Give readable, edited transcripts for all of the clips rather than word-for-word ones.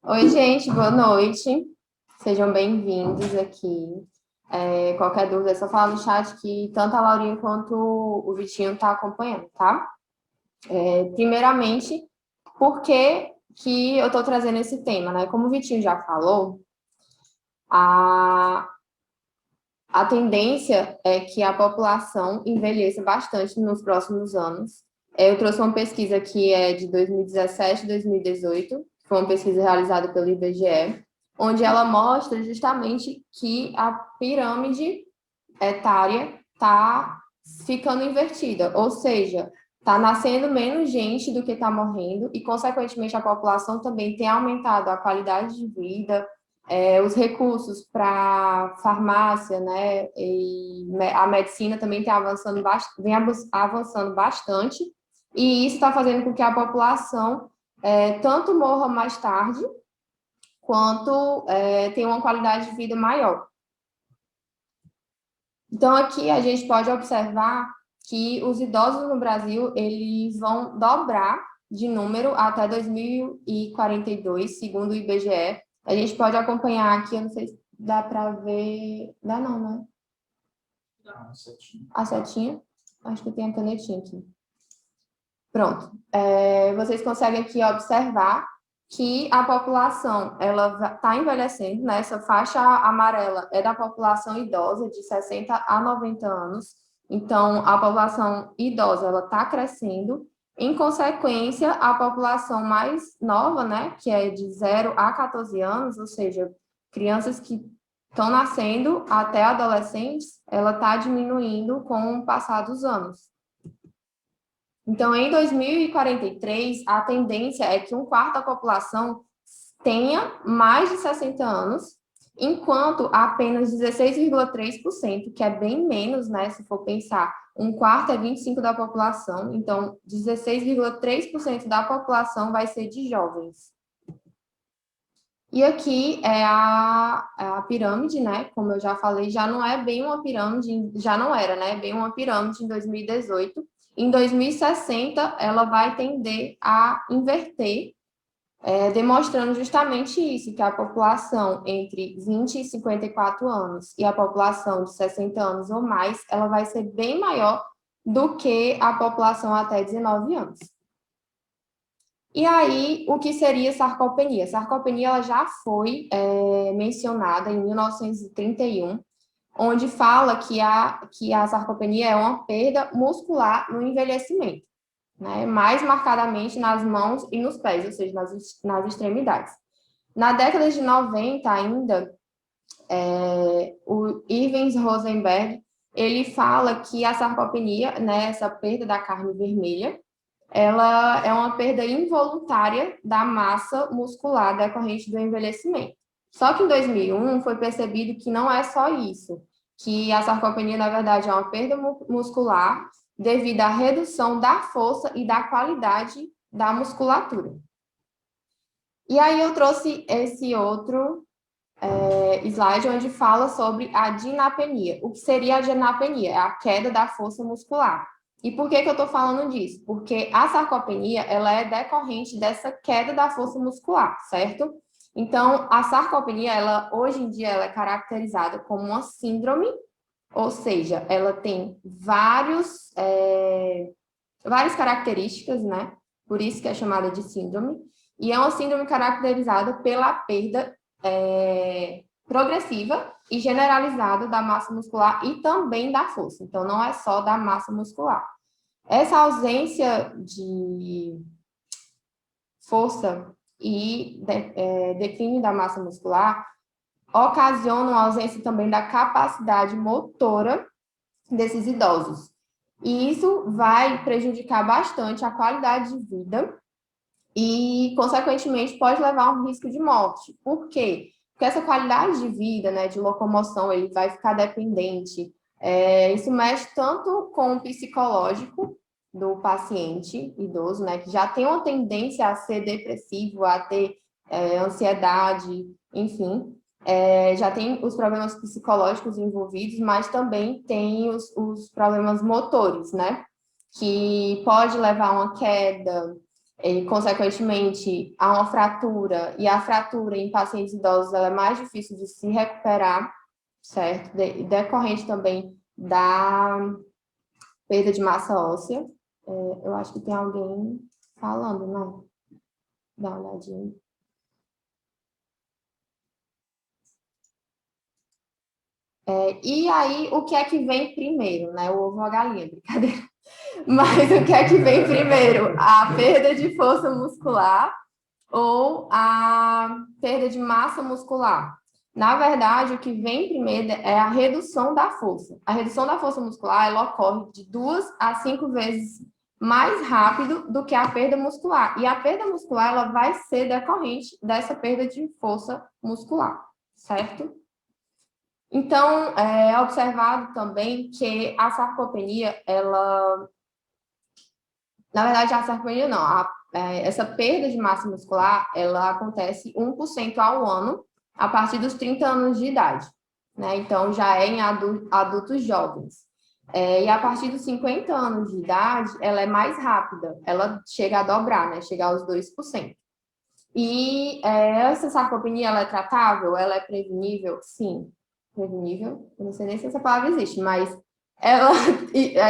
Oi, gente, boa noite. Sejam bem-vindos aqui. Qualquer dúvida, é só falar no chat que tanto a Laurinha quanto o Vitinho tá acompanhando, tá? Primeiramente, por que que eu tô trazendo esse tema, né? Como o Vitinho já falou, a, a tendência é que a população envelheça bastante nos próximos anos. Eu trouxe uma pesquisa que é de 2017 e 2018, foi uma pesquisa realizada pelo IBGE, onde ela mostra justamente que a pirâmide etária está ficando invertida, ou seja, está nascendo menos gente do que está morrendo e, consequentemente, a população também tem aumentado a qualidade de vida, os recursos para farmácia, né, e a medicina também tem avançando, vem avançando bastante, e isso está fazendo com que a população tanto morra mais tarde, quanto tenha uma qualidade de vida maior. Então, aqui a gente pode observar que os idosos no Brasil, eles vão dobrar de número até 2042, segundo o IBGE. A gente pode acompanhar aqui, eu não sei se dá para ver... Dá não, né? A setinha? Acho que tem a canetinha aqui. Pronto. Vocês conseguem aqui observar que a população ela está envelhecendo, né? Essa faixa amarela é da população idosa de 60 a 90 anos. Então, a população idosa ela está crescendo. Em consequência, a população mais nova, né, que é de 0 a 14 anos, ou seja, crianças que estão nascendo até adolescentes, ela está diminuindo com o passar dos anos. Então, em 2043, a tendência é que um quarto da população tenha mais de 60 anos, enquanto apenas 16,3%, que é bem menos, né, se for pensar, um quarto é 25% da população, então 16,3% da população vai ser de jovens. E aqui é a pirâmide, né? Como eu já falei, já não é bem uma pirâmide, já não era, né? Bem uma pirâmide em 2018. Em 2060, ela vai tender a inverter, demonstrando justamente isso, que a população entre 20 e 54 anos e a população de 60 anos ou mais, ela vai ser bem maior do que a população até 19 anos. E aí, o que seria sarcopenia? Sarcopenia ela já foi mencionada em 1931, onde fala que a sarcopenia é uma perda muscular no envelhecimento, né? Mais marcadamente nas mãos e nos pés, ou seja, nas extremidades. Na década de 90 ainda, o Irving Rosenberg, ele fala que a sarcopenia, né, essa perda da carne vermelha, ela é uma perda involuntária da massa muscular decorrente do envelhecimento. Só que em 2001 foi percebido que não é só isso, que a sarcopenia, na verdade, é uma perda muscular devido à redução da força e da qualidade da musculatura. E aí eu trouxe esse outro slide onde fala sobre a dinapenia. O que seria a dinapenia? É a queda da força muscular. E por que eu estou falando disso? Porque a sarcopenia, ela é decorrente dessa queda da força muscular, certo? Então, a sarcopenia, ela, hoje em dia, ela é caracterizada como uma síndrome, ou seja, ela tem várias características, né? Por isso que é chamada de síndrome. E é uma síndrome caracterizada pela perda progressiva e generalizada da massa muscular e também da força. Então, não é só da massa muscular. Essa ausência de força e declínio da massa muscular ocasiona uma ausência também da capacidade motora desses idosos. E isso vai prejudicar bastante a qualidade de vida e, consequentemente, pode levar a um risco de morte. Por quê? Porque essa qualidade de vida, né, de locomoção, ele vai ficar dependente. Isso mexe tanto com o psicológico do paciente idoso, né, que já tem uma tendência a ser depressivo, a ter ansiedade, enfim. Já tem os problemas psicológicos envolvidos, mas também tem os problemas motores, né, que pode levar a uma queda, E, consequentemente, há uma fratura, e a fratura em pacientes idosos ela é mais difícil de se recuperar, certo? Decorrente também da perda de massa óssea. Eu acho que tem alguém falando, não? Dá uma olhadinha. E aí, o que é que vem primeiro, né? O ovo ou a galinha, brincadeira. Mas o que é que vem primeiro? A perda de força muscular ou a perda de massa muscular? Na verdade, o que vem primeiro é a redução da força. A redução da força muscular, ela ocorre de 2 a 5 vezes mais rápido do que a perda muscular. E a perda muscular, ela vai ser decorrente dessa perda de força muscular, certo? Então, é observado também que a sarcopenia, ela... Na verdade, a sarcopenia não, essa perda de massa muscular, ela acontece 1% ao ano, a partir dos 30 anos de idade, né? Então, já é em adultos jovens. E a partir dos 50 anos de idade, ela é mais rápida, ela chega a dobrar, né? Chega aos 2%. E essa sarcopenia, ela é tratável? Ela é prevenível? Sim, prevenível. Eu não sei nem se essa palavra existe, mas ela,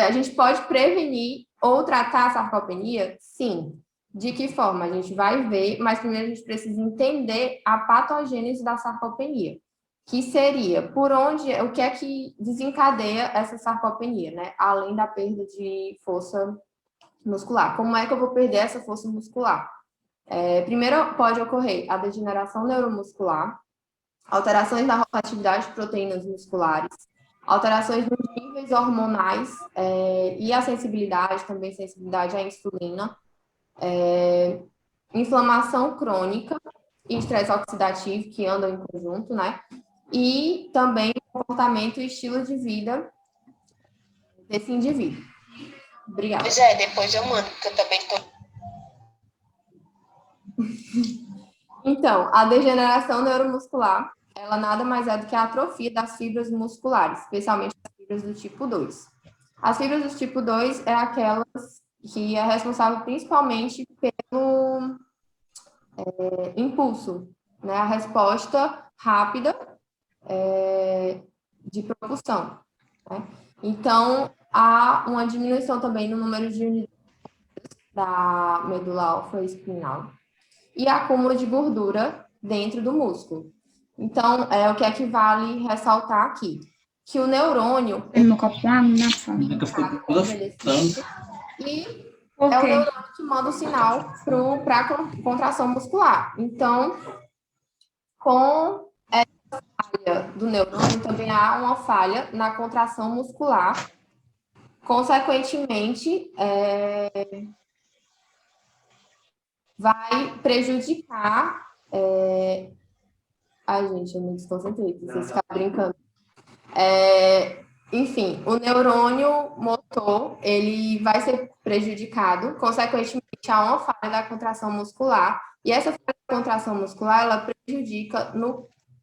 a gente pode prevenir ou tratar a sarcopenia? Sim. De que forma? A gente vai ver, mas primeiro a gente precisa entender a patogênese da sarcopenia, que seria por onde, o que é que desencadeia essa sarcopenia, né? Além da perda de força muscular. Como é que eu vou perder essa força muscular? Primeiro, pode ocorrer a degeneração neuromuscular, alterações na rotatividade de proteínas musculares, alterações nos níveis hormonais e a sensibilidade, também sensibilidade à insulina, inflamação crônica e estresse oxidativo, que andam em conjunto, né? E também o comportamento e estilo de vida desse indivíduo. Obrigada. Pois é, depois eu mando, porque eu também estou. Então, a degeneração neuromuscular, ela nada mais é do que a atrofia das fibras musculares, especialmente as fibras do tipo 2. As fibras do tipo 2 é aquelas que é responsável principalmente pelo impulso, né? A resposta rápida de propulsão, né? Então, há uma diminuição também no número de unidades da medula alfa-espinal e acúmulo de gordura dentro do músculo. Então, o que é que vale ressaltar aqui? Que o neurônio Eu não copo água na fome. e é o neurônio que manda o sinal para a contração muscular. Então, com essa falha do neurônio, também há uma falha na contração muscular. Consequentemente, vai prejudicar. Ai, gente, eu me desconcentrei, vocês ficaram brincando. Enfim, o neurônio motor, ele vai ser prejudicado, consequentemente, há uma falha da contração muscular, e essa falha da contração muscular, ela prejudica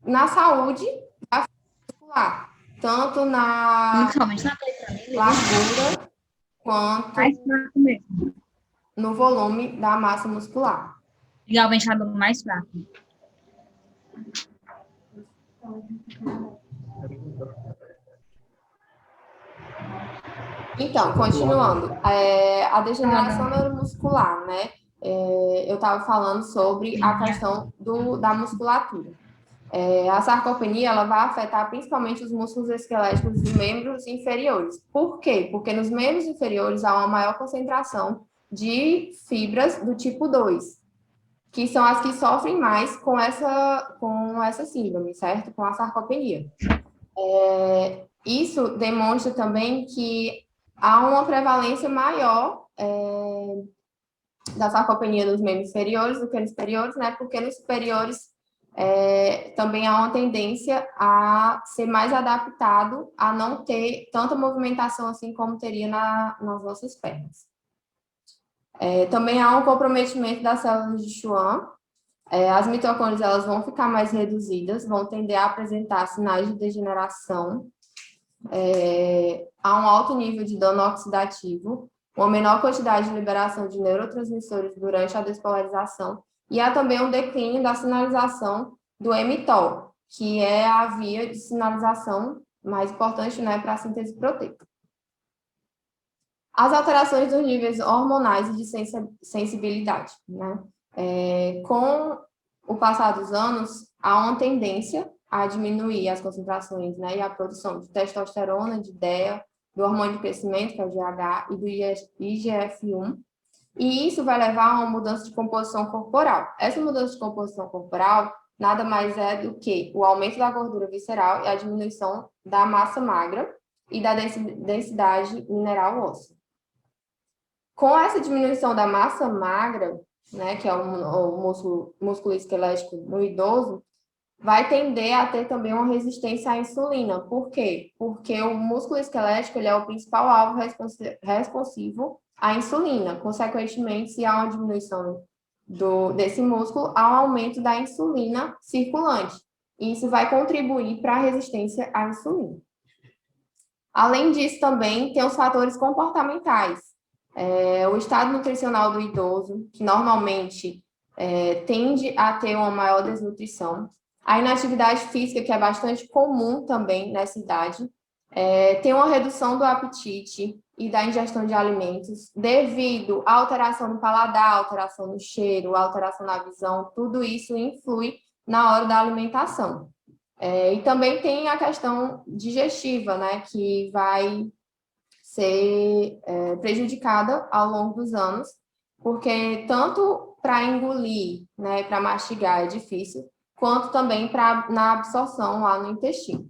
na saúde da muscular, tanto na largura, quanto no volume da massa muscular. Ligar o ventilador mais fraco. Então, continuando, a degeneração neuromuscular, né? Eu estava falando sobre a questão da musculatura. A sarcopenia, ela vai afetar principalmente os músculos esqueléticos dos membros inferiores. Por quê? Porque nos membros inferiores há uma maior concentração de fibras do tipo 2, que são as que sofrem mais com essa síndrome, certo? Com a sarcopenia. Isso demonstra também que há uma prevalência maior da sarcopenia nos membros inferiores do que nos superiores, né? Porque nos superiores também há uma tendência a ser mais adaptado a não ter tanta movimentação assim como teria nas nossas pernas. Também há um comprometimento das células de Schwann. As mitocôndrias elas vão ficar mais reduzidas, vão tender a apresentar sinais de degeneração. Há um alto nível de dano oxidativo, uma menor quantidade de liberação de neurotransmissores durante a despolarização, e há também um declínio da sinalização do mTOR, que é a via de sinalização mais importante, né, para a síntese proteica. As alterações dos níveis hormonais e de sensibilidade, né? Com o passar dos anos, há uma tendência a diminuir as concentrações, né, e a produção de testosterona, de DEA, do hormônio de crescimento, que é o GH, e do IGF-1, e isso vai levar a uma mudança de composição corporal. Essa mudança de composição corporal nada mais é do que o aumento da gordura visceral e a diminuição da massa magra e da densidade mineral óssea. Com essa diminuição da massa magra, né, que é o músculo esquelético no idoso, vai tender a ter também uma resistência à insulina. Por quê? Porque o músculo esquelético ele é o principal alvo responsivo à insulina. Consequentemente, se há uma diminuição desse músculo, há um aumento da insulina circulante. E isso vai contribuir para a resistência à insulina. Além disso, também tem os fatores comportamentais. O estado nutricional do idoso, que normalmente tende a ter uma maior desnutrição. A inatividade física, que é bastante comum também nessa idade. Tem uma redução do apetite e da ingestão de alimentos devido à alteração no paladar, alteração no cheiro, alteração na visão. Tudo isso influi na hora da alimentação. E também tem a questão digestiva, né, que vai ser prejudicada ao longo dos anos, porque tanto para engolir, né, para mastigar é difícil, quanto também na absorção lá no intestino.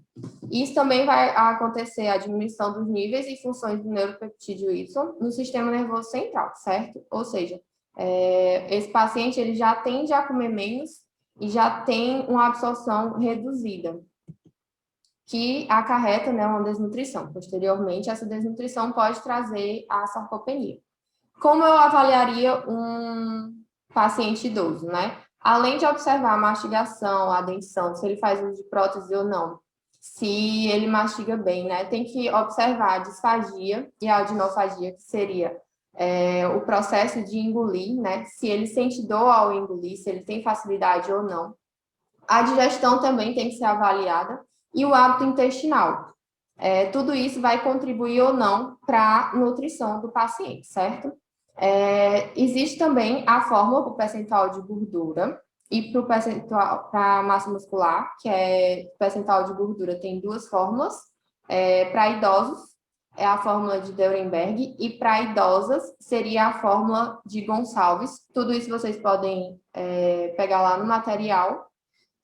Isso também vai acontecer a diminuição dos níveis e funções do neuropeptídeo Y no sistema nervoso central, certo? Ou seja, esse paciente ele já tende a comer menos e já tem uma absorção reduzida, que acarreta, né, uma desnutrição. Posteriormente, essa desnutrição pode trazer a sarcopenia. Como eu avaliaria um paciente idoso, né? Além de observar a mastigação, a dentição, se ele faz uso de prótese ou não, se ele mastiga bem, né? Tem que observar a disfagia e a adenofagia, que seria o processo de engolir, né? Se ele sente dor ao engolir, se ele tem facilidade ou não. A digestão também tem que ser avaliada e o hábito intestinal. Tudo isso vai contribuir ou não para a nutrição do paciente, certo? Existe também a fórmula para o percentual de gordura e para a massa muscular, que é o percentual de gordura tem duas fórmulas. Para idosos, é a fórmula de Deurenberg, e para idosas seria a fórmula de Gonçalves. Tudo isso vocês podem pegar lá no material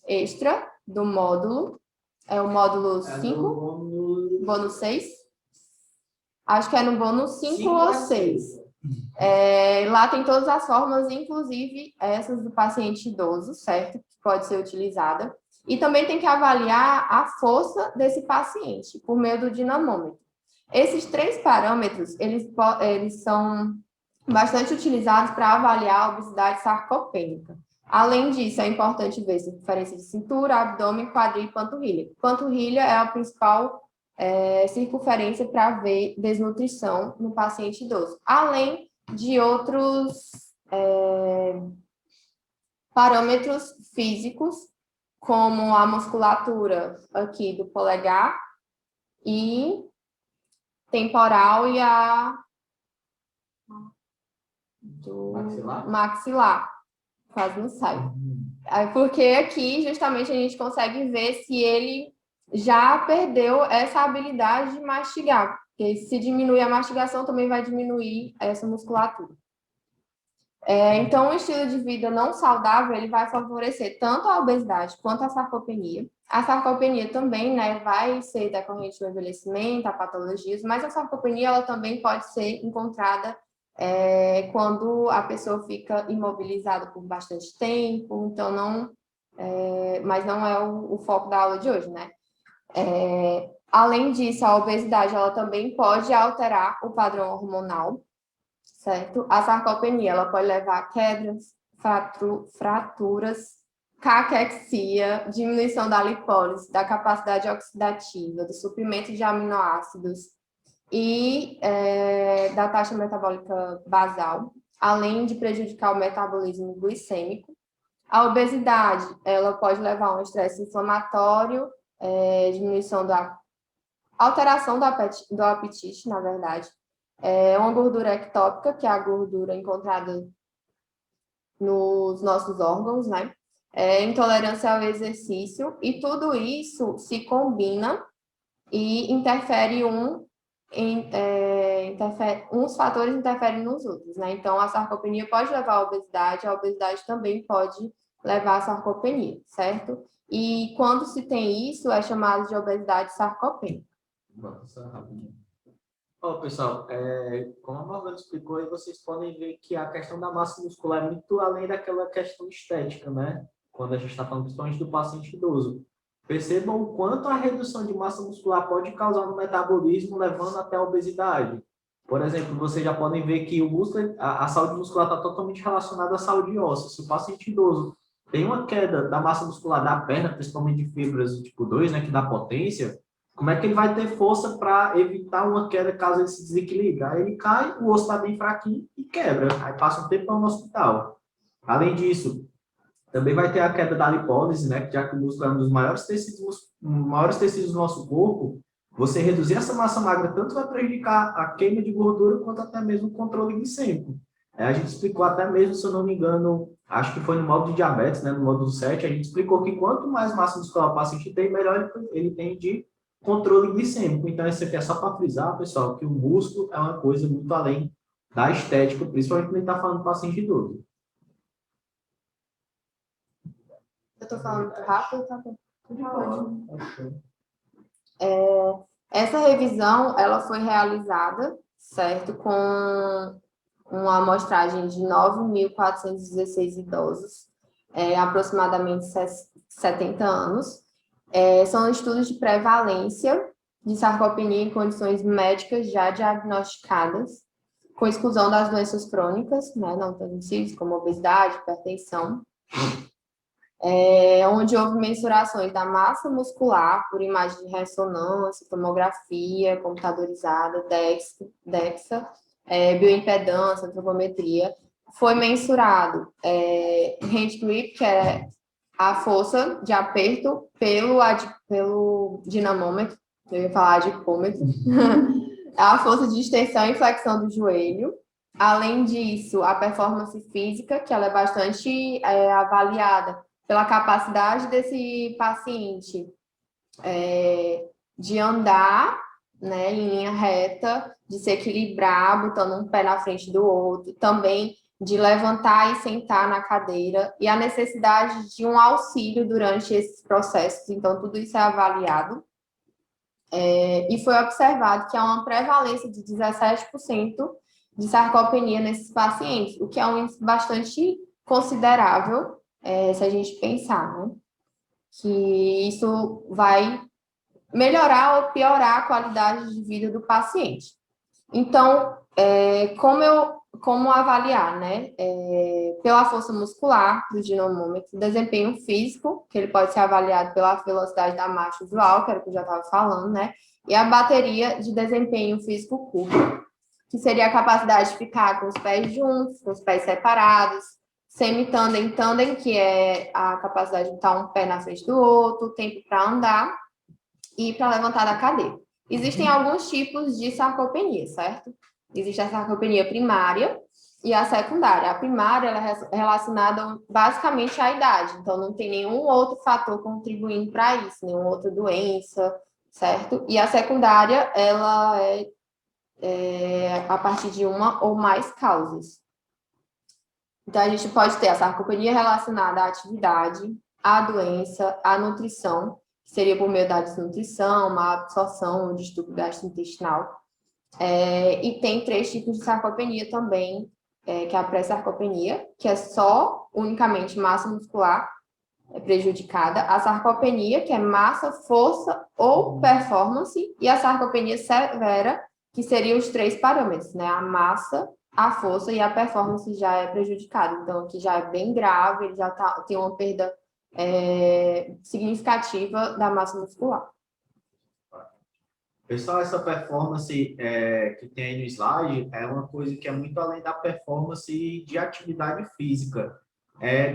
extra do módulo. É o módulo 5, bônus 6. Acho que é no bônus 5 ou 6. Lá tem todas as fórmulas, inclusive essas do paciente idoso, certo? Que pode ser utilizada. E também tem que avaliar a força desse paciente por meio do dinamômetro. Esses 3 parâmetros, eles são bastante utilizados para avaliar a obesidade sarcopênica. Além disso, é importante ver circunferência de cintura, abdômen, quadril e panturrilha. Panturrilha é a principal circunferência para ver desnutrição no paciente idoso. Além de outros parâmetros físicos, como a musculatura aqui do polegar e temporal e a do maxilar. Quase não sai. Porque aqui, justamente, a gente consegue ver se ele já perdeu essa habilidade de mastigar. Porque se diminuir a mastigação, também vai diminuir essa musculatura. Então, o estilo de vida não saudável, ele vai favorecer tanto a obesidade quanto a sarcopenia. A sarcopenia também, né, vai ser decorrente do envelhecimento, a patologias, mas a sarcopenia, ela também pode ser encontrada quando a pessoa fica imobilizada por bastante tempo, então mas não é o foco da aula de hoje, né? Além disso, a obesidade, ela também pode alterar o padrão hormonal, certo? A sarcopenia, ela pode levar a quedas, fraturas, caquexia, diminuição da lipólise, da capacidade oxidativa, do suprimento de aminoácidos, e da taxa metabólica basal, além de prejudicar o metabolismo glicêmico. A obesidade, ela pode levar a um estresse inflamatório, diminuição da alteração do apetite, na verdade. Uma gordura ectópica, que é a gordura encontrada nos nossos órgãos, né? Intolerância ao exercício, e tudo isso se combina e interfere uns fatores interferem nos outros, né? Então, a sarcopenia pode levar à obesidade, a obesidade também pode levar à sarcopenia, certo? E quando se tem isso, é chamado de obesidade sarcopênica. Pessoal, como a Morgana explicou, aí vocês podem ver que a questão da massa muscular é muito além daquela questão estética, né? Quando a gente está falando principalmente do paciente idoso. Percebam o quanto a redução de massa muscular pode causar no metabolismo, levando até a obesidade. Por exemplo, vocês já podem ver que o músculo, a saúde muscular está totalmente relacionada à saúde óssea. Se o paciente idoso tem uma queda da massa muscular da perna, principalmente de fibras do tipo 2, né, que dá potência, como é que ele vai ter força para evitar uma queda caso ele se desequilibre? Aí ele cai, o osso está bem fraquinho e quebra. Aí passa um tempão no hospital. Além disso, também vai ter a queda da lipólise, né? Já que o músculo é um dos maiores tecidos do nosso corpo. Você reduzir essa massa magra tanto vai prejudicar a queima de gordura quanto até mesmo o controle glicêmico. A gente explicou até mesmo, se eu não me engano, acho que foi no módulo de diabetes, né? No módulo 7, a gente explicou que quanto mais massa muscular o paciente tem, melhor ele tem de controle glicêmico. Então, isso aqui é só para frisar, pessoal, que o músculo é uma coisa muito além da estética, principalmente quando a gente está falando do paciente idoso. Eu estou falando muito rápido, tá bom? Essa revisão, ela foi realizada, certo, com uma amostragem de 9.416 idosos, aproximadamente 70 anos. São estudos de prevalência de sarcopenia em condições médicas já diagnosticadas, com exclusão das doenças crônicas, né, não transmissíveis, como obesidade, hipertensão, onde houve mensurações da massa muscular por imagem de ressonância, tomografia computadorizada, DEXA, bioimpedância, antropometria. Foi mensurado hand grip, que é a força de aperto pelo dinamômetro, eu ia falar adipômetro, a força de extensão e flexão do joelho. Além disso, a performance física, que ela é bastante avaliada pela capacidade desse paciente de andar, né, em linha reta, de se equilibrar, botando um pé na frente do outro, também de levantar e sentar na cadeira, e a necessidade de um auxílio durante esses processos. Então, tudo isso é avaliado. E foi observado que há uma prevalência de 17% de sarcopenia nesses pacientes, o que é um índice bastante considerável, se a gente pensar, né? Que isso vai melhorar ou piorar a qualidade de vida do paciente. Então, como avaliar, né? Pela força muscular do dinamômetro, desempenho físico, que ele pode ser avaliado pela velocidade da marcha usual, que era o que eu já estava falando, né? E a bateria de desempenho físico curto, que seria a capacidade de ficar com os pés juntos, com os pés separados, semi-tandem, tandem, que é a capacidade de botar um pé na frente do outro, tempo para andar e para levantar da cadeira. Existem alguns tipos de sarcopenia, certo? Existe a sarcopenia primária e a secundária. A primária ela é relacionada basicamente à idade, então não tem nenhum outro fator contribuindo para isso, nenhuma outra doença, certo? E a secundária, ela é a partir de uma ou mais causas. Então, a gente pode ter a sarcopenia relacionada à atividade, à doença, à nutrição, que seria por meio da desnutrição, má absorção, distúrbio gastrointestinal. E tem 3 tipos de sarcopenia também, que é a pré-sarcopenia, que é só, unicamente, massa muscular prejudicada, a sarcopenia, que é massa, força ou performance, e a sarcopenia severa, que seriam os 3 parâmetros, né? A massa, a força e a performance já é prejudicada. Então, aqui já é bem grave, ele já tem uma perda significativa da massa muscular. Pessoal, essa performance que tem aí no slide é uma coisa que é muito além da performance de atividade física.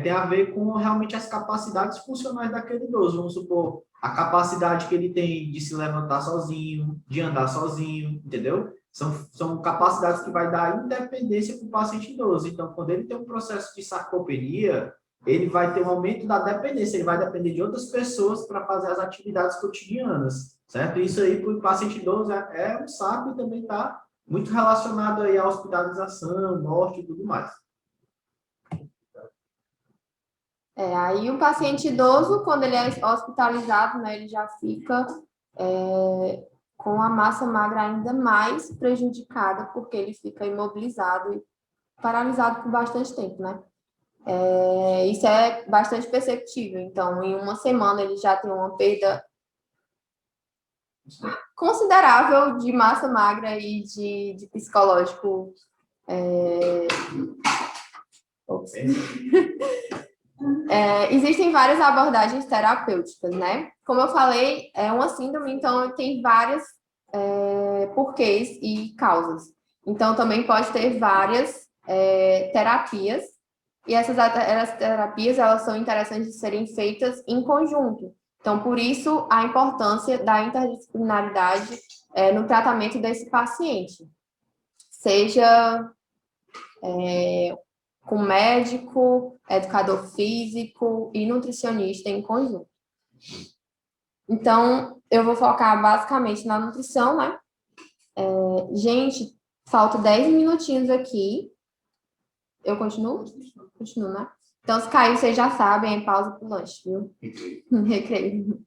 Tem a ver com realmente as capacidades funcionais daquele idoso. Vamos supor, a capacidade que ele tem de se levantar sozinho, de andar sozinho, entendeu? São capacidades que vai dar independência para o paciente idoso. Então, quando ele tem um processo de sarcopenia, ele vai ter um aumento da dependência, ele vai depender de outras pessoas para fazer as atividades cotidianas, certo? Isso aí para o paciente idoso é um saco e também está muito relacionado aí à hospitalização, morte e tudo mais. Aí o paciente idoso, quando ele é hospitalizado, né, ele já fica com a massa magra ainda mais prejudicada, porque ele fica imobilizado e paralisado por bastante tempo, né? Isso é bastante perceptível. Então, em uma semana, ele já tem uma perda considerável de massa magra e de psicológico. Existem várias abordagens terapêuticas, né? Como eu falei, é uma síndrome, então tem várias porquês e causas. Então, também pode ter várias terapias, e essas terapias, elas são interessantes de serem feitas em conjunto. Então, por isso, a importância da interdisciplinaridade no tratamento desse paciente. Seja com médico, educador físico e nutricionista em conjunto. Então, eu vou focar basicamente na nutrição, né? Gente, falta 10 minutinhos aqui. Eu continuo? Continuo, né? Então, se cair, vocês já sabem, é pausa pro lanche, viu? Recreio.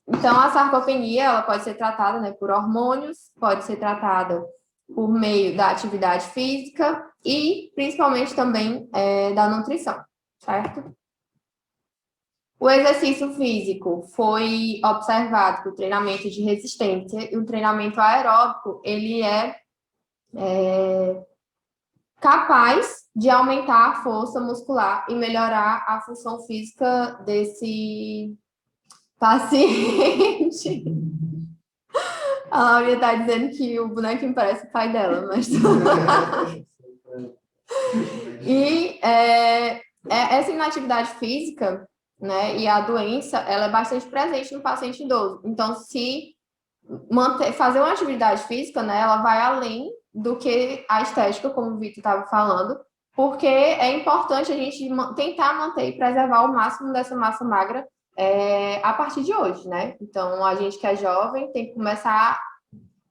Então, a sarcopenia, ela pode ser tratada, né, por hormônios, pode ser tratada por meio da atividade física e, principalmente, também da nutrição, certo? O exercício físico foi observado que o treinamento de resistência e o treinamento aeróbico, ele é capaz de aumentar a força muscular e melhorar a função física desse paciente. A Laurinha está dizendo que o bonequinho parece o pai dela, mas... E essa inatividade física, né, e a doença, ela é bastante presente no paciente idoso. Então, se fazer uma atividade física, né, ela vai além do que a estética, como o Vitor estava falando, porque é importante a gente tentar manter e preservar o máximo dessa massa magra a partir de hoje, né? Então, a gente que é jovem tem que começar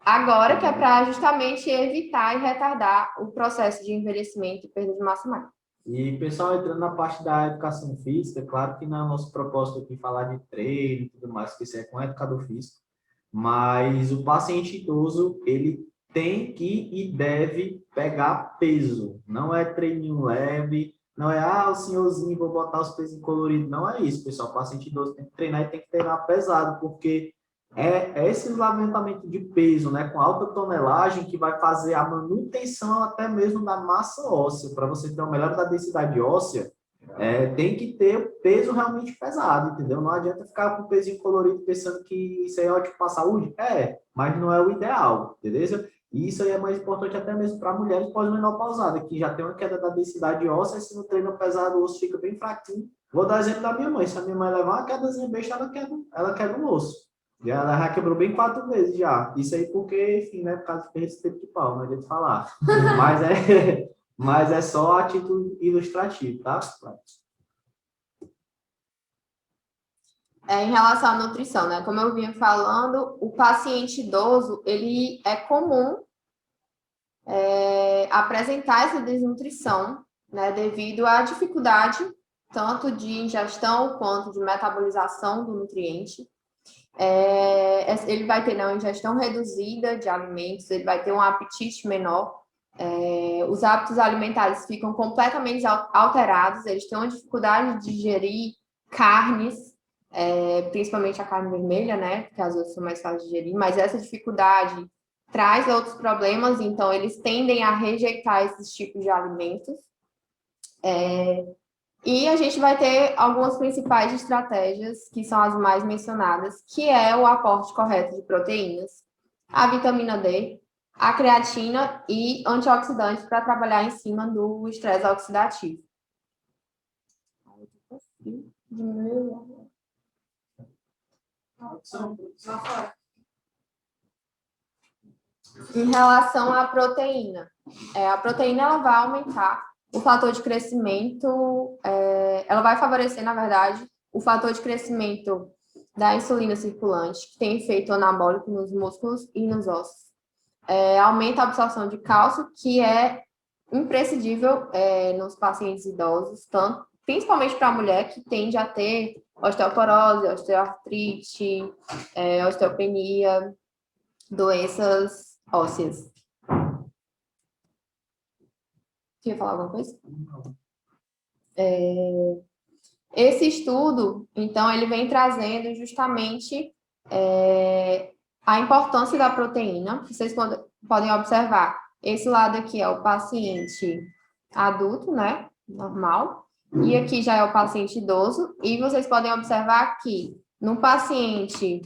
agora, que é para justamente evitar e retardar o processo de envelhecimento e perda de massa magra. E, pessoal, entrando na parte da educação física, claro que não é o nosso propósito aqui falar de treino e tudo mais, que isso é com o educador físico, mas o paciente idoso, ele tem que e deve pegar peso. Não é treininho leve, não é, o senhorzinho, vou botar os pesos coloridos. Não é isso, pessoal. O paciente idoso tem que treinar e tem que treinar pesado, porque esse levantamento de peso, né, com alta tonelagem, que vai fazer a manutenção até mesmo da massa óssea. Para você ter uma melhora da densidade óssea, tem que ter peso realmente pesado, entendeu? Não adianta ficar com o pezinho colorido pensando que isso aí é ótimo para a saúde. Mas não é o ideal, beleza? E isso aí é mais importante até mesmo para mulheres pós-menopausadas, que já tem uma queda da densidade óssea, se não treino pesado, o osso fica bem fraquinho. Vou dar exemplo da minha mãe. Se a minha mãe levar uma quedazinha besta, ela quebra um osso. Ela já quebrou bem 4 vezes já. Isso aí porque, enfim, né, por causa de esse tempo de pau, não adianta falar. Mas é só a título ilustrativo, tá? Em relação à nutrição, né? Como eu vinha falando, o paciente idoso, ele é comum apresentar essa desnutrição, né? Devido à dificuldade, tanto de ingestão quanto de metabolização do nutriente. Ele vai ter uma ingestão reduzida de alimentos, ele vai ter um apetite menor, os hábitos alimentares ficam completamente alterados, eles têm uma dificuldade de digerir carnes, principalmente a carne vermelha, né, porque as outras são mais fáceis de digerir, mas essa dificuldade traz outros problemas, então eles tendem a rejeitar esses tipos de alimentos. E a gente vai ter algumas principais estratégias, que são as mais mencionadas, que é o aporte correto de proteínas, a vitamina D, a creatina e antioxidantes para trabalhar em cima do estresse oxidativo. Em relação à proteína, a proteína ela vai aumentar o fator de crescimento, ela vai favorecer, na verdade, o fator de crescimento da insulina circulante, que tem efeito anabólico nos músculos e nos ossos. Aumenta a absorção de cálcio, que é imprescindível nos pacientes idosos, principalmente para a mulher que tende a ter osteoporose, osteoartrite, osteopenia, doenças ósseas. Quer falar alguma coisa? Esse estudo, então, ele vem trazendo justamente a importância da proteína. Vocês podem observar, esse lado aqui é o paciente adulto, né? Normal. E aqui já é o paciente idoso. E vocês podem observar que no paciente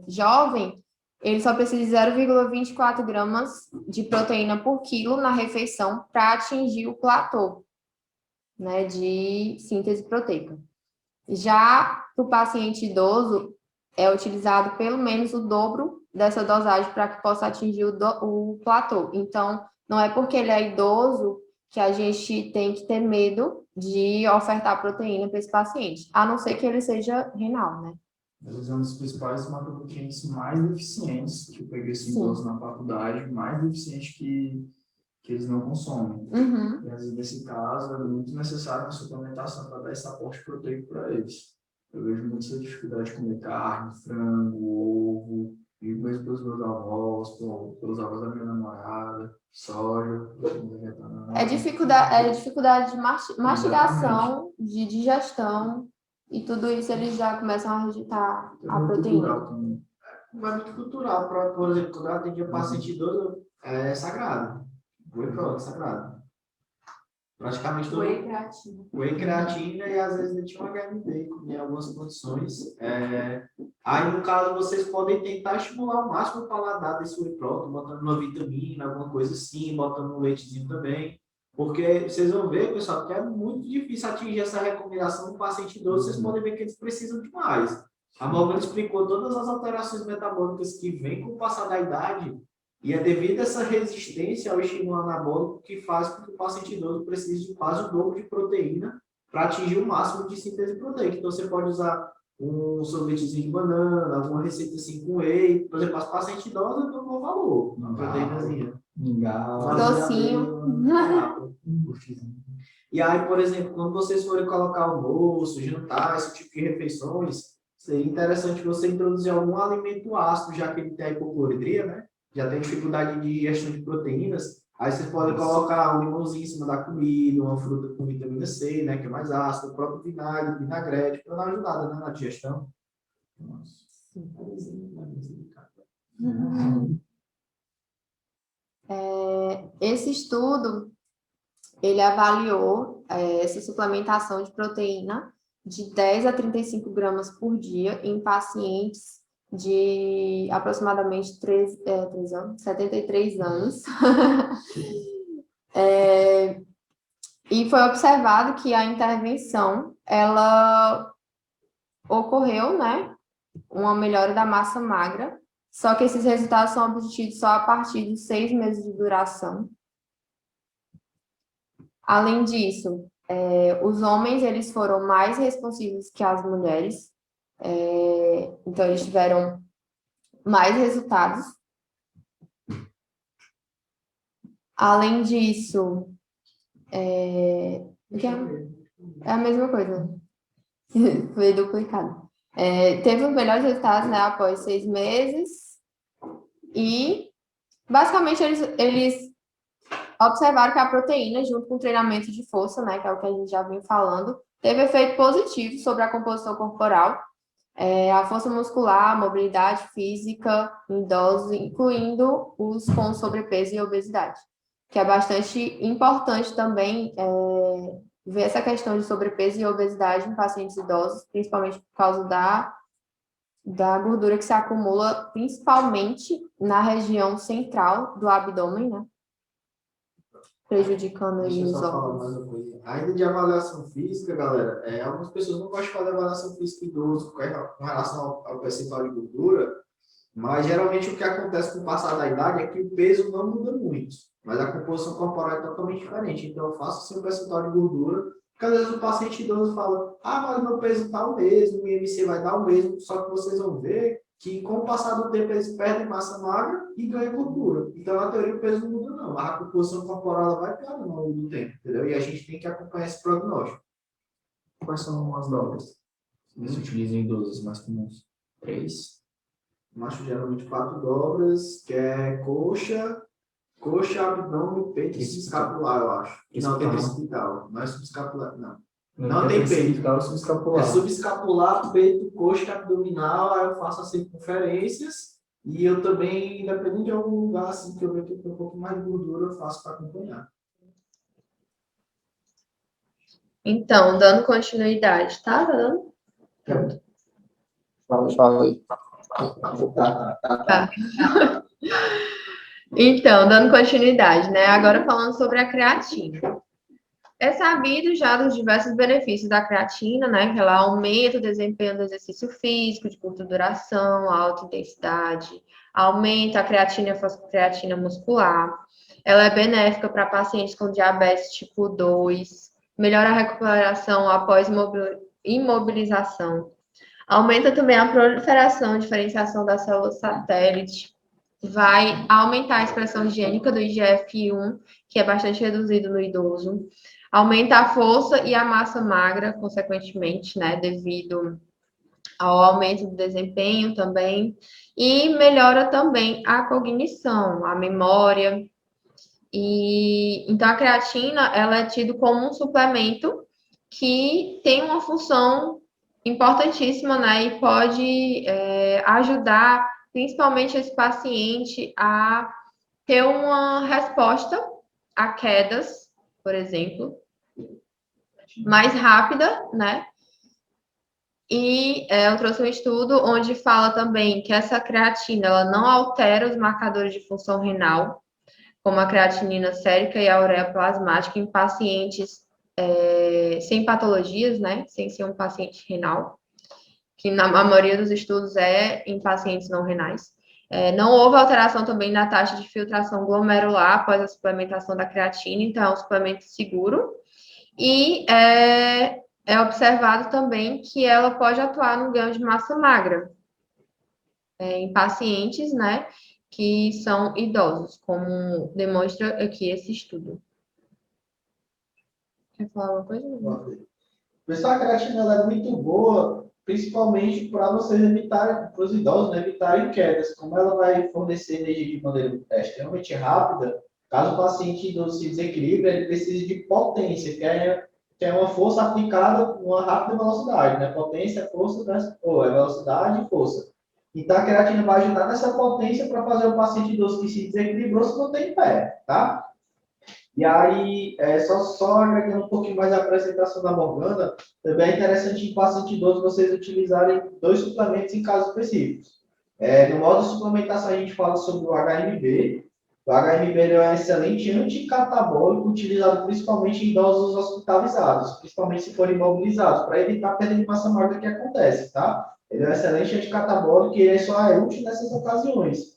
jovem, ele só precisa de 0,24 gramas de proteína por quilo na refeição para atingir o platô, né, de síntese proteica. Já para o paciente idoso, é utilizado pelo menos o dobro dessa dosagem para que possa atingir o platô. Então, não é porque ele é idoso que a gente tem que ter medo de ofertar proteína para esse paciente, a não ser que ele seja renal, né? Eles são um dos principais macronutrientes mais deficientes que eu peguei esse idoso na faculdade, mais deficientes que eles não consomem. Uhum. E, às vezes, nesse caso, é muito necessário uma suplementação para dar esse aporte proteico para eles. Eu vejo muita dificuldade de comer carne, frango, ovo, e mesmo pelos meus avós, pelos avós da minha namorada, soja, dificuldade de mastigação, de digestão, e tudo isso eles já começam a rejeitar a proteína. Também. Não é muito cultural. Por exemplo, quando eu atendi o paciente idoso, é sagrado. Whey protein, sagrado. Praticamente todo. Whey creatina e às vezes ele tinha um HMB em algumas condições. Aí, no caso, vocês podem tentar estimular ao máximo o paladar desse whey protein, botando uma vitamina, alguma coisa assim, botando um leitezinho também. Porque vocês vão ver, pessoal, que é muito difícil atingir essa recomendação do paciente idoso. Vocês podem ver que eles precisam de mais. A Morgana explicou todas as alterações metabólicas que vêm com o passar da idade. E é devido a essa resistência ao estímulo anabólico que faz com que o paciente idoso precise de quase o dobro de proteína para atingir o máximo de síntese proteica. Então, você pode usar um sorvetezinho de banana, alguma receita assim com whey. Por exemplo, as pacientes idosas dão um bom valor, uma proteínazinha. Docinho. E aí, por exemplo, quando vocês forem colocar almoço, jantar, esse tipo de refeições, seria interessante você introduzir algum alimento ácido, já que ele tem a hipocloridria, né? Já tem dificuldade de digestão de proteínas, aí vocês podem colocar um limãozinho em cima da comida, uma fruta com vitamina C, né, que é mais ácida, o próprio vinagre, vinagrete, para dar uma ajudada, né, na digestão. Esse estudo, ele avaliou essa suplementação de proteína de 10 a 35 gramas por dia em pacientes de aproximadamente 73 anos. E foi observado que a intervenção, ela ocorreu, né, uma melhora da massa magra, só que esses resultados são obtidos só a partir de 6 meses de duração. Além disso, os homens, eles foram mais responsivos que as mulheres, então eles tiveram mais resultados. Além disso, é a mesma coisa, foi duplicado. Teve os melhores resultados, né, após 6 meses, e basicamente eles observaram que a proteína, junto com o treinamento de força, né, que é o que a gente já vem falando, teve efeito positivo sobre a composição corporal, a força muscular, a mobilidade física em idosos, incluindo os com sobrepeso e obesidade, que é bastante importante também ver essa questão de sobrepeso e obesidade em pacientes idosos, principalmente por causa da gordura que se acumula principalmente na região central do abdômen, né? Prejudicando aí Deixa eu os só falar órgãos. mais uma coisa. Ainda de avaliação física, galera, algumas pessoas não gostam de fazer avaliação física em idoso com relação ao percentual de gordura, mas geralmente o que acontece com o passar da idade é que o peso não muda muito, mas a composição corporal é totalmente diferente. Então, eu faço assim, um percentual de gordura, porque às vezes o paciente idoso fala, mas meu peso está o mesmo, o IMC vai dar o mesmo, só que vocês vão ver que com o passar do tempo eles perdem massa magra e ganham gordura. Então, na teoria, o peso não muda não, mas a composição corporal ela vai piorando ao longo do tempo, entendeu? E a gente tem que acompanhar esse prognóstico. Quais são as dobras? Se utilizam em idosos mais comuns? 3. Macho geralmente 4 dobras, que é coxa, abdômen, peito e subescapular, eu acho. Não, tem tricipital, não é subescapular, não. Não tem peito. É subescapular. É subescapular, peito, coxa, abdominal, aí eu faço as circunferências e eu também, dependendo de algum lugar assim que eu vejo que tem um pouco mais de gordura, eu faço para acompanhar. Então, dando continuidade, tá? Tá dando? Fala aí. Tá. Então, dando continuidade, né? Agora falando sobre a creatina. É sabido já dos diversos benefícios da creatina, né? Que ela aumenta o desempenho do exercício físico de curta duração, alta intensidade, aumenta a creatina e a fosfocreatina muscular. Ela é benéfica para pacientes com diabetes tipo 2, melhora a recuperação após imobilização. Aumenta também a proliferação e diferenciação das células satélite. Vai aumentar a expressão gênica do IGF-1, que é bastante reduzido no idoso. Aumenta a força e a massa magra, consequentemente, né, devido ao aumento do desempenho também. E melhora também a cognição, a memória. E então a creatina, ela é tida como um suplemento que tem uma função importantíssima, né, e pode ajudar principalmente esse paciente a ter uma resposta a quedas, por exemplo, mais rápida, né? E eu trouxe um estudo onde fala também que essa creatina ela não altera os marcadores de função renal, como a creatinina sérica e a ureia plasmática em pacientes sem patologias, né? Sem ser um paciente renal, que na maioria dos estudos é em pacientes não renais. Não houve alteração também na taxa de filtração glomerular após a suplementação da creatina, então é um suplemento seguro. E é observado também que ela pode atuar no ganho de massa magra em pacientes, né, que são idosos, como demonstra aqui esse estudo. Quer falar alguma coisa? Pessoal, a creatina ela é muito boa, principalmente para vocês evitarem, para os idosos, né, evitarem quedas. Como ela vai fornecer energia de maneira extremamente rápida, caso o paciente idoso se desequilibre, ele precisa de potência, que é uma força aplicada com uma rápida velocidade, né? Potência, força, velocidade e força. Então, a creatina vai ajudar nessa potência para fazer o paciente idoso que se desequilibrou se manter em pé, tá? E aí, só agregando um pouquinho mais a apresentação da Morgana, também é interessante em paciente idoso vocês utilizarem 2 suplementos em casos específicos. No modo de suplementação, a gente fala sobre o HMB. O HMB é um excelente anticatabólico, utilizado principalmente em idosos hospitalizados, principalmente se forem imobilizados, para evitar a perda de massa magra que acontece, tá? Ele é um excelente anticatabólico e ele só é útil nessas ocasiões.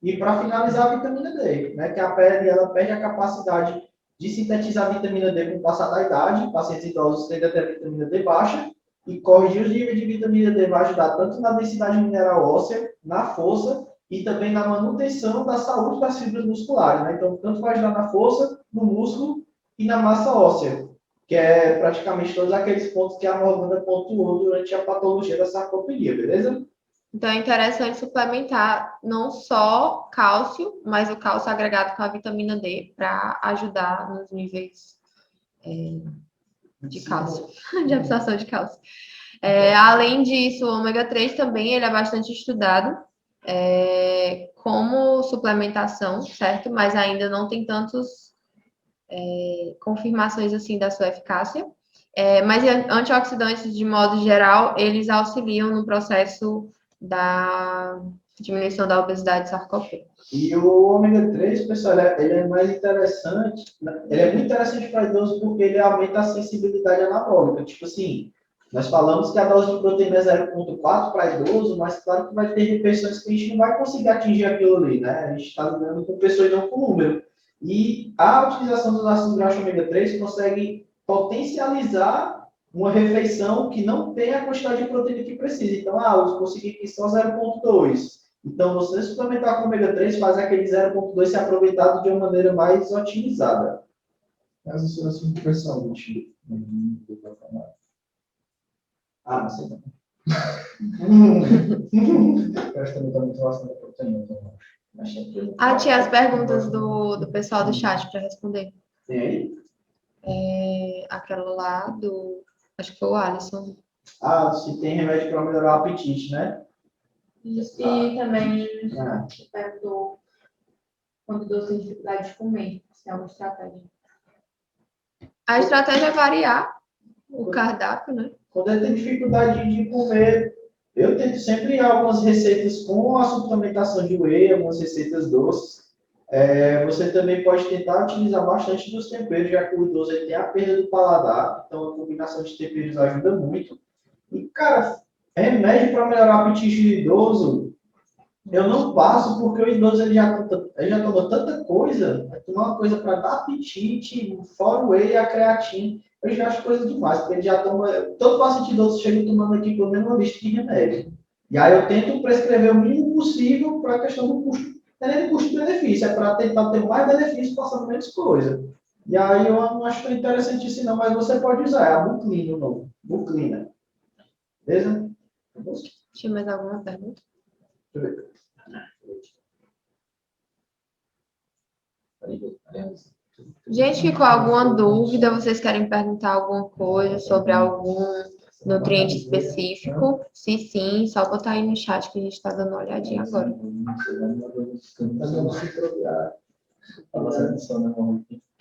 E para finalizar, a vitamina D, né, que a pele ela perde a capacidade de sintetizar a vitamina D com o passar da idade. Pacientes idosos tendem a ter a vitamina D baixa, e corrigir os níveis de vitamina D vai ajudar tanto na densidade mineral óssea, na força e também na manutenção da saúde das fibras musculares. Né? Então, tanto vai ajudar na força, no músculo e na massa óssea, que é praticamente todos aqueles pontos que a Morgana pontuou durante a patologia da sarcopenia, beleza? Então, é interessante suplementar não só cálcio, mas o cálcio agregado com a vitamina D para ajudar nos níveis de cálcio, de absorção de cálcio. Além disso, o ômega 3 também ele é bastante estudado como suplementação, certo? Mas ainda não tem tantos confirmações assim da sua eficácia. Mas antioxidantes, de modo geral, eles auxiliam no processo da diminuição da obesidade e sarcopenia. E o ômega 3, pessoal, ele é mais interessante, né? Ele é muito interessante para idoso porque ele aumenta a sensibilidade anabólica. Tipo assim, nós falamos que a dose de proteína é 0,4 para idoso, mas claro que vai ter refeições que a gente não vai conseguir atingir aquilo ali, né? A gente está lidando com pessoas não com número. E a utilização dos ácidos graxos ômega 3 consegue potencializar uma refeição que não tem a quantidade de proteína que precisa. Então, eu consegui aqui só 0,2. Então, você suplementar com ômega 3 faz aquele 0,2 ser aproveitado de uma maneira mais otimizada. Mas isso é subpressão do tipo. Não sei não. Eu acho que também está muito relacionado à proteína, então. Tinha as perguntas do pessoal do chat para responder. Tem aí? Aquela lá acho que foi o Alisson. Se tem remédio para melhorar o apetite, né? Isso, e também Ah. perguntou quando deu sem dificuldade de comer, se é uma estratégia. A estratégia é variar o cardápio, né? Quando ele tem dificuldade de comer, eu tento sempre algumas receitas com a suplementação de whey, algumas receitas doces. Você também pode tentar utilizar bastante dos temperos, já que o idoso ele tem a perda do paladar, então a combinação de temperos ajuda muito. E, cara, remédio para melhorar o apetite do idoso, eu não passo porque o idoso ele já tomou tanta coisa, vai tomar uma coisa para dar apetite, fora o whey e a creatina, eu já acho coisa demais, porque ele já toma, todo paciente idoso chega tomando aqui pelo menos uma lista de remédio. E aí eu tento prescrever o mínimo possível para a questão do custo, não é nem custo-benefício, é para tentar ter mais benefício passando menos coisa. E aí eu não acho tão interessante isso não, mas você pode usar, é a Buclina o nome, Buclina. Beleza? Tinha mais alguma pergunta? Deixa eu ver. Gente, ficou alguma dúvida? Vocês querem perguntar alguma coisa sobre algum nutriente específico? Se sim, só botar aí no chat que a gente está dando uma olhadinha agora. Ela saindo do sono, né?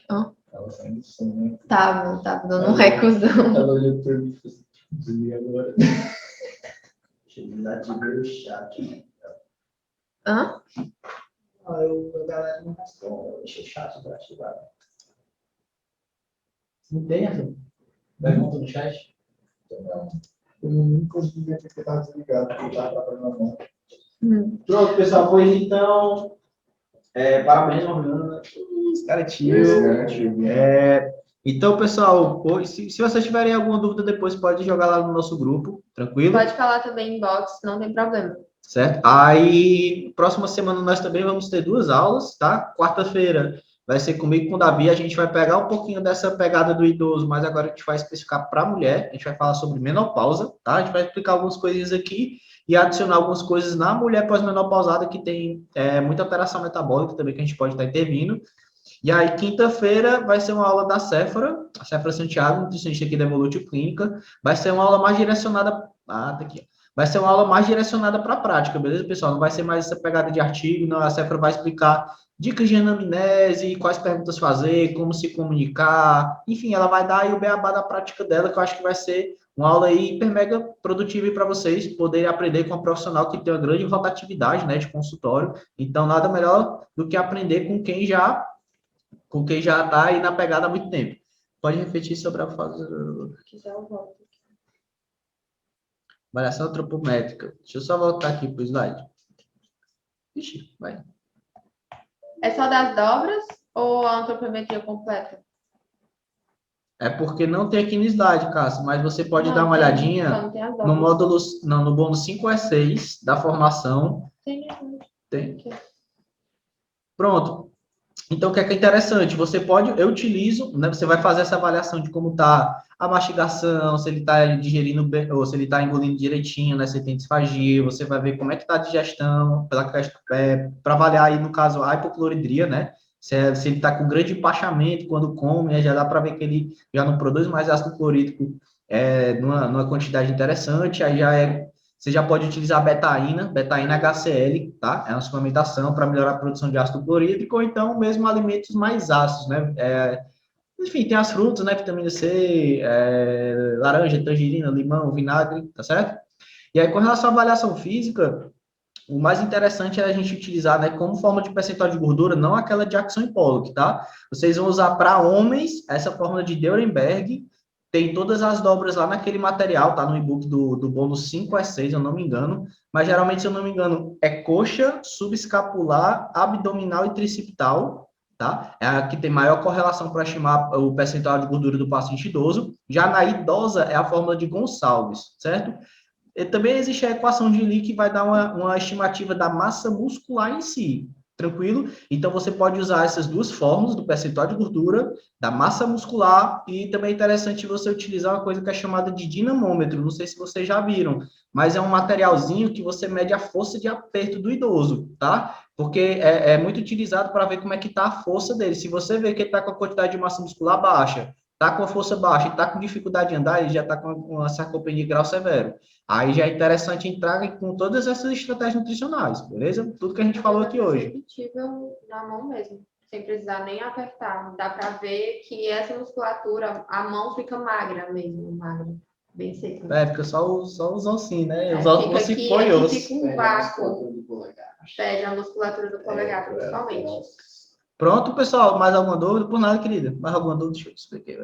Hã? Ela saindo do sono, né? Tava dando um recusão. Ela olhou por mim e falou assim, desliga agora. Deixa eu desativar o chat. Hã? A galera não responde, eu deixei o chat desativado. Não tem essa pergunta no chat? Eu não consegui ver porque estava desligado, porque estava trabalhando na mão. Pronto, pessoal, pois então, parabéns, Morgana. Esse cara é tio. Então, pessoal, se vocês tiverem alguma dúvida depois, pode jogar lá no nosso grupo, tranquilo? Pode falar também em box, não tem problema. Certo? Aí, próxima semana nós também vamos ter 2 aulas, tá? Quarta-feira vai ser comigo e com o Davi, a gente vai pegar um pouquinho dessa pegada do idoso, mas agora a gente vai especificar para a mulher, a gente vai falar sobre menopausa, tá? A gente vai explicar algumas coisinhas aqui e adicionar algumas coisas na mulher pós-menopausada que tem muita alteração metabólica também que a gente pode estar intervindo. E aí, quinta-feira vai ser uma aula da Séfora, a Séfora Santiago, nutricionista aqui da Evolute Clínica, vai ser uma aula mais direcionada, vai ser uma aula mais direcionada para a prática, beleza, pessoal? Não vai ser mais essa pegada de artigo, não, a Séfora vai explicar dicas de anamnese, quais perguntas fazer, como se comunicar, enfim, ela vai dar aí o beabá da prática dela, que eu acho que vai ser uma aula aí hiper mega produtiva para vocês poderem aprender com uma profissional que tem uma grande rotatividade, né, de consultório. Então, nada melhor do que aprender com quem já está aí na pegada há muito tempo. Pode refletir sobre a fase. Se quiser, eu volto. Variação antropométrica. Deixa eu só voltar aqui para o slide. Ixi, vai. É só das dobras ou a antropometria completa? É porque não tem aqui no slide, Cássio, mas você pode Não, dar uma tem, olhadinha só não tem as dobras. no módulo, não, no bônus 5E6 da formação. Tem. Pronto. Então, o que é interessante? Eu utilizo, né? Você vai fazer essa avaliação de como está a mastigação, se ele está digerindo bem, ou se ele está engolindo direitinho, né? Se tem disfagia, você vai ver como é que está a digestão, para avaliar aí, no caso, a hipocloridria, né? Se ele está com grande empachamento quando come, né? Já dá para ver que ele já não produz mais ácido clorídrico numa quantidade interessante, você já pode utilizar betaína HCl, tá? É uma suplementação para melhorar a produção de ácido clorídrico, ou então mesmo alimentos mais ácidos, né? Enfim, tem as frutas, né? Vitamina C, laranja, tangerina, limão, vinagre, tá certo? E aí, com relação à avaliação física, o mais interessante é a gente utilizar, né, como forma de percentual de gordura, não aquela de Jackson e Pollock, tá? Vocês vão usar para homens essa fórmula de Deurenberg, tem todas as dobras lá naquele material, tá? No e-book do bônus 5 a 6, eu não me engano. Mas geralmente, se eu não me engano, é coxa, subescapular, abdominal e tricipital, tá? É a que tem maior correlação para estimar o percentual de gordura do paciente idoso. Já na idosa é a fórmula de Gonçalves, certo? E também existe a equação de Lee que vai dar uma estimativa da massa muscular em si, tranquilo? Então, você pode usar essas duas fórmulas do percentual de gordura, da massa muscular, e também é interessante você utilizar uma coisa que é chamada de dinamômetro, não sei se vocês já viram, mas é um materialzinho que você mede a força de aperto do idoso, tá? Porque é muito utilizado para ver como é que está a força dele. Se você vê que ele está com a quantidade de massa muscular baixa, está com a força baixa e está com dificuldade de andar, ele já está com uma sarcopenia de grau severo. Aí já é interessante entrar com todas essas estratégias nutricionais, beleza? Tudo que a gente falou aqui hoje. Perceptível na mão mesmo, sem precisar nem apertar. Dá para ver que essa musculatura, a mão fica magra mesmo, magra, bem seca. Fica só os ossinhos, né? Os Fica ossos aqui, se põe aqui osso. fica um vácuo. Pede a musculatura do polegar, principalmente. Pronto, pessoal? Mais alguma dúvida? Por nada, querida. Mais alguma dúvida? Deixa eu explicar.